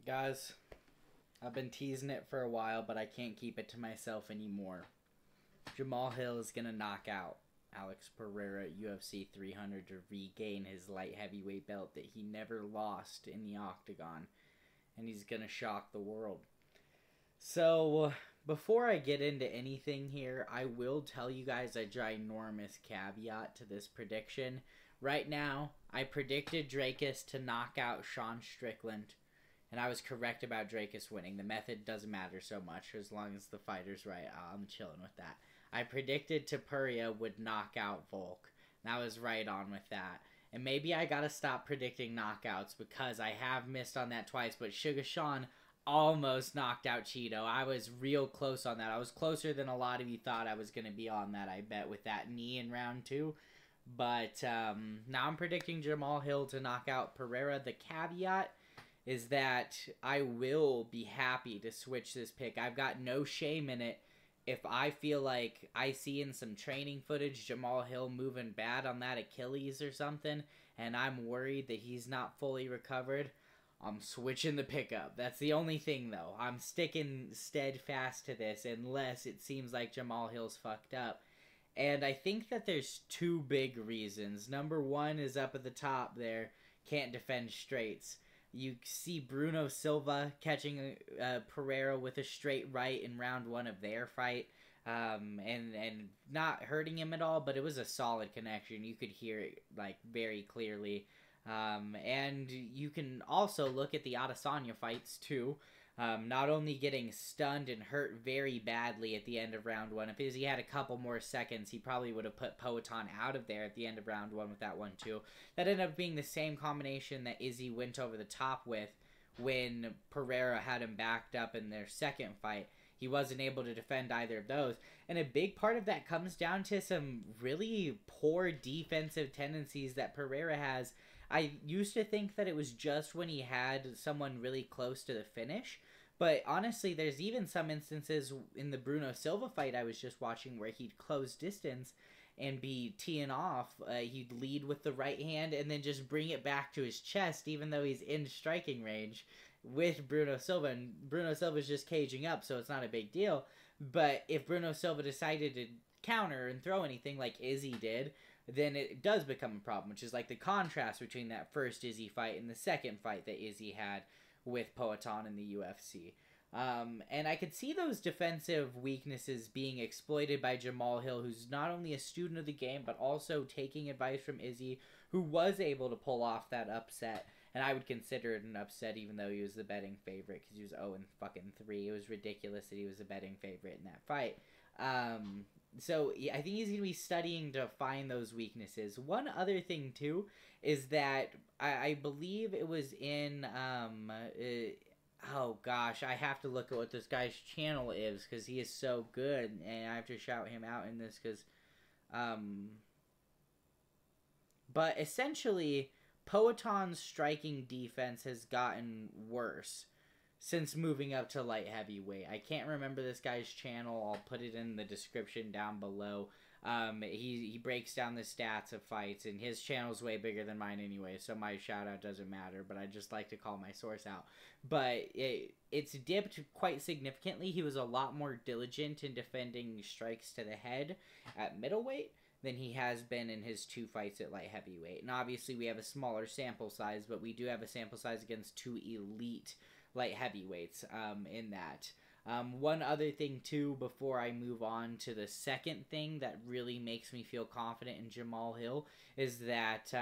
Guys, I've been teasing it for a while, but I can't keep it to myself anymore. Jamahal Hill is going to knock out Alex Pereira at UFC 300 to regain his light heavyweight belt that he never lost in the octagon. And he's going to shock the world. So, before I get into anything here, I will tell you guys a ginormous caveat to this prediction. Right now, I predicted Drakus to knock out Sean Strickland. And I was correct about Drakus winning. The method doesn't matter so much as long as the fighter's right. I'm chilling with that. I predicted Topuria would knock out Volk. And I was right on with that. And maybe I gotta stop predicting knockouts because I have missed on that twice. But Sugar Sean almost knocked out Cheeto. I was real close on that. I was closer than a lot of you thought I was gonna be on that, I bet, with that knee in round 2. But now I'm predicting Jamahal Hill to knock out Pereira. The caveat is that I will be happy to switch this pick. I've got no shame in it. If I feel like I see in some training footage Jamahal Hill moving bad on that Achilles or something, and I'm worried that he's not fully recovered, I'm switching the pickup. That's the only thing, though. I'm sticking steadfast to this unless it seems like Jamahal Hill's fucked up. And I think that there's two big reasons. Number one is up at the top there, can't defend straights. You see Bruno Silva catching Pereira with a straight right in round 1 of their fight, and not hurting him at all, but it was a solid connection. You could hear it like very clearly. And you can also look at the Adesanya fights too. Not only getting stunned and hurt very badly at the end of round 1. If Izzy had a couple more seconds, he probably would have put Poatan out of there at the end of round 1 with that 1-2. That ended up being the same combination that Izzy went over the top with when Pereira had him backed up in their second fight. He wasn't able to defend either of those. And a big part of that comes down to some really poor defensive tendencies that Pereira has. I used to think that it was just when he had someone really close to the finish. But honestly, there's even some instances in the Bruno Silva fight I was just watching where he'd close distance and be teeing off. He'd lead with the right hand and then just bring it back to his chest even though he's in striking range with Bruno Silva. And Bruno Silva's just caging up, so it's not a big deal. But if Bruno Silva decided to counter and throw anything like Izzy did, then it does become a problem, which is like the contrast between that first Izzy fight and the second fight that Izzy had with Poatan in the UFC. And I could see those defensive weaknesses being exploited by Jamahal Hill, who's not only a student of the game, but also taking advice from Izzy, who was able to pull off that upset. And I would consider it an upset, even though he was the betting favorite, because he was 0-3. It was ridiculous that he was a betting favorite in that fight. So yeah, I think he's going to be studying to find those weaknesses. One other thing, too, is that I believe it was in... oh, gosh, I have to look at what this guy's channel is, because he is so good, and I have to shout him out in this, because... But essentially, Poatan's striking defense has gotten worse since moving up to light heavyweight. I can't remember this guy's channel. I'll put it in the description down below. He breaks down the stats of fights, and his channel's way bigger than mine anyway, so my shout out doesn't matter, but I just like to call my source out. But it's dipped quite significantly. He was a lot more diligent in defending strikes to the head at middleweight than he has been in his 2 fights at light heavyweight. And obviously we have a smaller sample size, but we do have a sample size against 2 elite light heavyweights in that. One other thing, too, before I move on to the second thing that really makes me feel confident in Jamahal Hill is that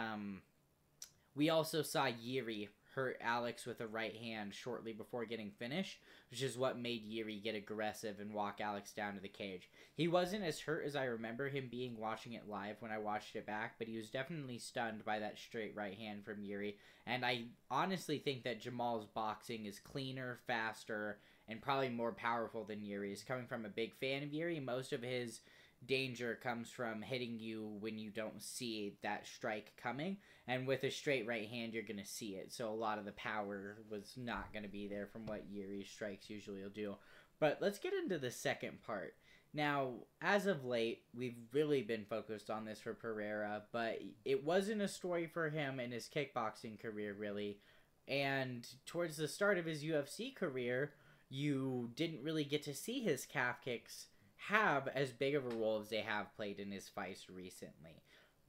we also saw Yuri hurt Alex with a right hand shortly before getting finished, which is what made Yuri get aggressive and walk Alex down to the cage. He wasn't as hurt as I remember him being watching it live when I watched it back, but he was definitely stunned by that straight right hand from Yuri. And I honestly think that Jamal's boxing is cleaner, faster, and probably more powerful than Yuri's. Coming from a big fan of Yuri, most of his danger comes from hitting you when you don't see that strike coming, and with a straight right hand you're going to see it, so a lot of the power was not going to be there from what Yuri's strikes usually will do. But let's get into the second part. Now, as of late, we've really been focused on this for Pereira, but it wasn't a story for him in his kickboxing career, really. And towards the start of his UFC career, you didn't really get to see his calf kicks have as big of a role as they have played in his fights recently.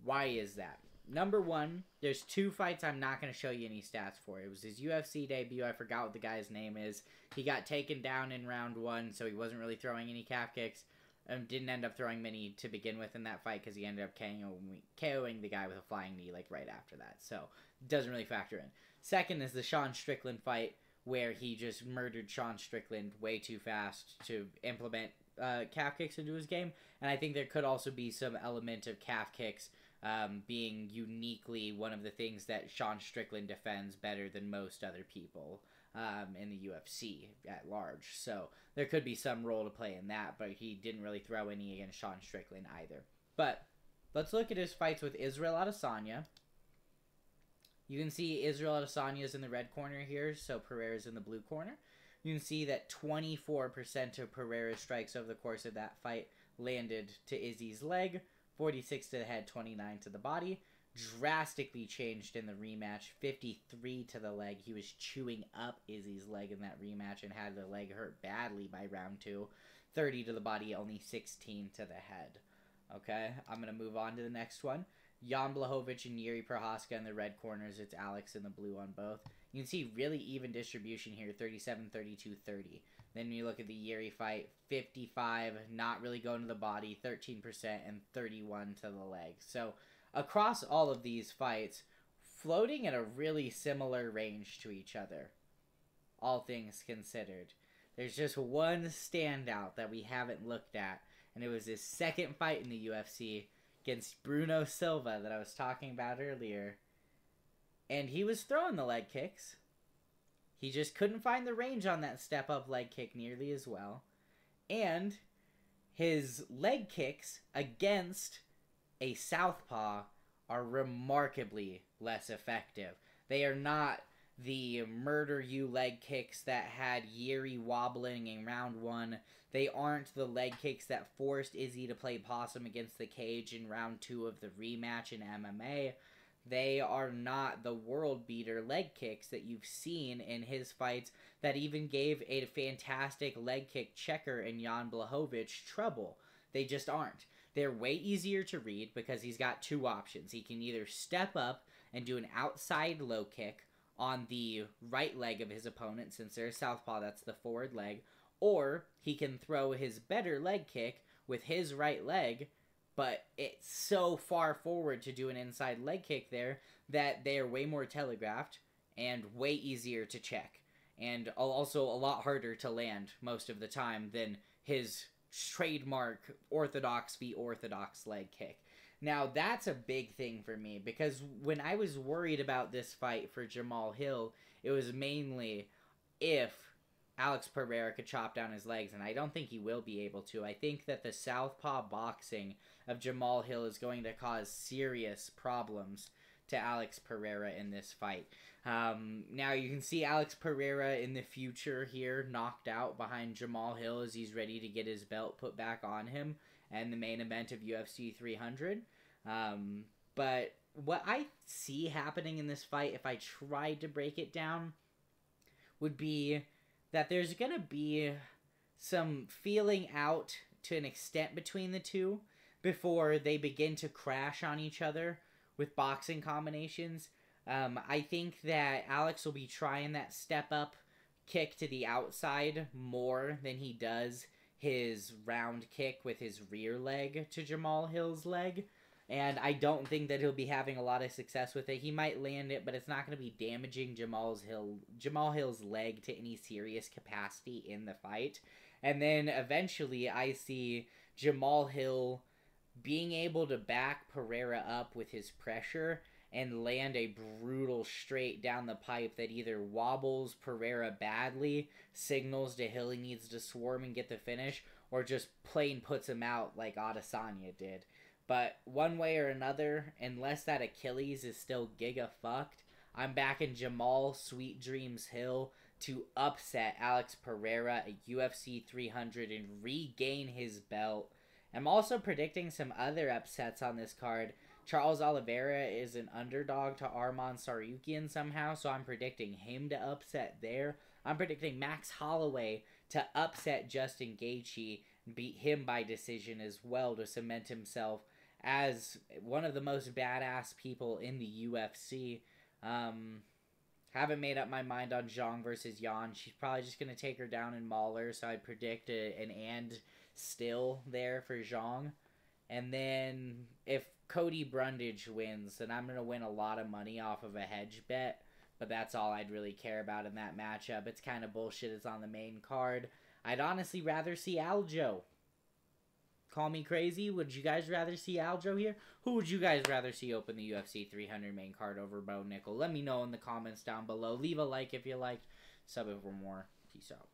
Why is that? Number one, there's 2 fights I'm not going to show you any stats for. It was his UFC debut. I forgot what the guy's name is. He got taken down in round 1, so he wasn't really throwing any calf kicks. Didn't end up throwing many to begin with in that fight because he ended up KOing the guy with a flying knee like right after that. So it doesn't really factor in. Second is the Sean Strickland fight where he just murdered Sean Strickland way too fast to implement calf kicks into his game. And I think there could also be some element of calf kicks being uniquely one of the things that Sean Strickland defends better than most other people in the UFC at large. So there could be some role to play in that, but he didn't really throw any against Sean Strickland either. But let's look at his fights with Israel Adesanya. You can see Israel Adesanya is in the red corner here, so Pereira's in the blue corner. You can see that 24% of Pereira's strikes over the course of that fight landed to Izzy's leg, 46 to the head, 29 to the body. Drastically changed in the rematch, 53 to the leg. He was chewing up Izzy's leg in that rematch and had the leg hurt badly by round 2. 30 to the body, only 16 to the head. Okay, I'm going to move on to the next one. Jan Blachowicz and Yuri Prohaska in the red corners. It's Alex in the blue on both. You can see really even distribution here, 37, 32, 30. Then you look at the Yuri fight, 55, not really going to the body, 13%, and 31 to the leg. So across all of these fights, floating at a really similar range to each other, all things considered. There's just one standout that we haven't looked at, and it was his second fight in the UFC against Bruno Silva that I was talking about earlier. And he was throwing the leg kicks. He just couldn't find the range on that step-up leg kick nearly as well. And his leg kicks against a southpaw are remarkably less effective. They are not the murder you leg kicks that had Yuri wobbling in round 1. They aren't the leg kicks that forced Izzy to play possum against the cage in round 2 of the rematch in MMA. They are not the world beater leg kicks that you've seen in his fights that even gave a fantastic leg kick checker in Jan Blachowicz trouble. They just aren't. They're way easier to read because he's got 2 options. He can either step up and do an outside low kick on the right leg of his opponent, since they're a southpaw, that's the forward leg, or he can throw his better leg kick with his right leg, but it's so far forward to do an inside leg kick there that they are way more telegraphed and way easier to check, and also a lot harder to land most of the time than his trademark orthodox v orthodox leg kick. Now, that's a big thing for me, because when I was worried about this fight for Jamahal Hill, it was mainly if Alex Pereira could chop down his legs, and I don't think he will be able to. I think that the southpaw boxing of Jamahal Hill is going to cause serious problems to Alex Pereira in this fight. Now, you can see Alex Pereira in the future here, knocked out behind Jamahal Hill as he's ready to get his belt put back on him and the main event of UFC 300. But what I see happening in this fight, if I tried to break it down, would be that there's going to be some feeling out to an extent between the two before they begin to crash on each other with boxing combinations. I think that Alex will be trying that step-up kick to the outside more than he does his round kick with his rear leg to Jamahal Hill's leg. And I don't think that he'll be having a lot of success with it. He might land it, but it's not going to be damaging Jamahal Hill's leg to any serious capacity in the fight. And then eventually I see Jamahal Hill being able to back Pereira up with his pressure and land a brutal straight down the pipe that either wobbles Pereira badly, signals to Hill he needs to swarm and get the finish, or just plain puts him out like Adesanya did. But one way or another, unless that Achilles is still giga-fucked, I'm backing Jamahal Sweet Dreams Hill to upset Alex Pereira at UFC 300 and regain his belt. I'm also predicting some other upsets on this card Charles Oliveira is an underdog to Arman Sarukian somehow, so I'm predicting him to upset there. I'm predicting Max Holloway to upset Justin Gaethje, beat him by decision as well to cement himself as one of the most badass people in the UFC. Haven't made up my mind on Zhang versus Yan. She's probably just going to take her down and maul her, so I predict an and still there for Zhang. And then if Cody Brundage wins, then I'm going to win a lot of money off of a hedge bet. But that's all I'd really care about in that matchup. It's kind of bullshit. It's on the main card. I'd honestly rather see Aljo. Call me crazy. Would you guys rather see Aljo here? Who would you guys rather see open the UFC 300 main card over Bo Nickel? Let me know in the comments down below. Leave a like if you liked. Sub it for more. Peace out.